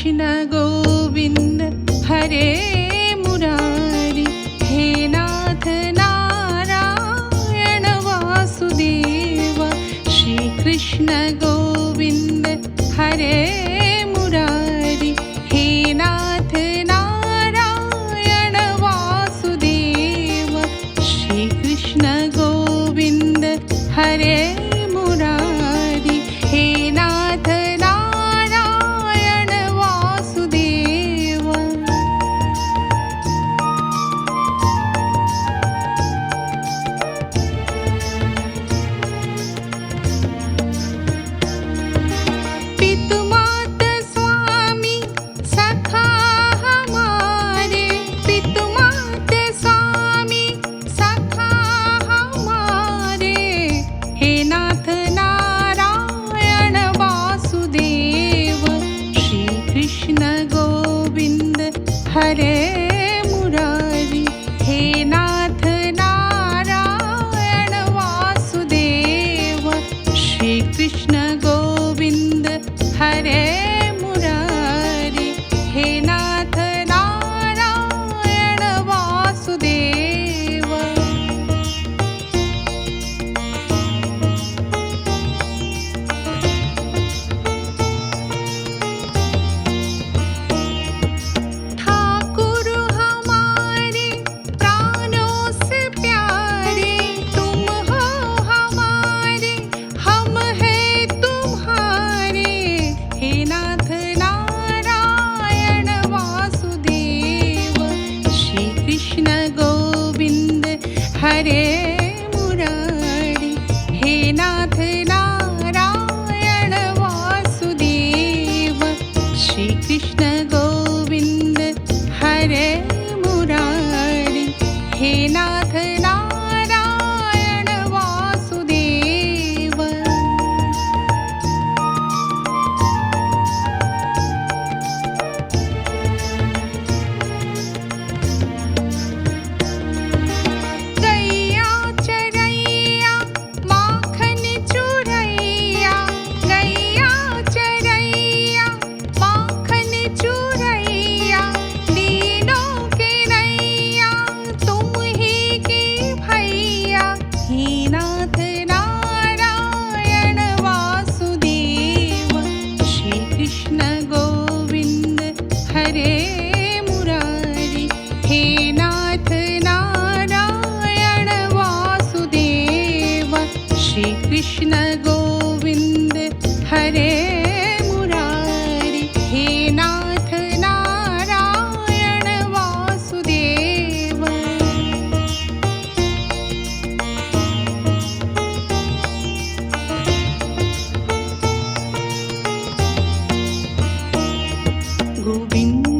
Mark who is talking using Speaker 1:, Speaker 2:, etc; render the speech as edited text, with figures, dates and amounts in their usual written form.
Speaker 1: कृष्ण गोविंद हरे मुरारी, हे नाथ नारायण वासुदेव। श्री कृष्ण गोविंद हरे मुरारी, हे नाथ नारायण वासुदेव। श्री कृष्ण गोविंद हरे मुरारी, हे नाथ नारायण वासुदेव। पितुमात स्वामी सखा हमारे, पितुमात स्वामी सखा हमारे, हे नाथ नारायण वासुदेव। श्री कृष्ण गोविंद हरे मुरारी, हे नाथ नारायण वासुदेव। श्री कृष्ण गोविंद हरे मुरारी, हे नाथ नारायण वासुदेव। ठाकुर हमारे प्राणों से प्यारे, तुम हो हमारे, हम हैं तुम्हारे, हे नाथ नारायण वासुदेव। श्री कृष्ण गोविंद हरे मुरारी, हे नाथ नारायण वासुदेव। श्री कृष्ण गोविंद हरे मुरारी, हे नाथ नारायण वासुदेव। गैया चरैया माखन चुरैया, गैया चरैया माखन चुरैया, दीनों के नैया तुम ही के भैया, हे नाथ नारायण वासुदेव। श्री कृष्ण गोविंद हरे मुरारी, हे नाथ नारायण वासुदेव। श्री कृष्ण गोविंद हरे मुरारी, हे नाथ नारायण वासुदेव। गोविंद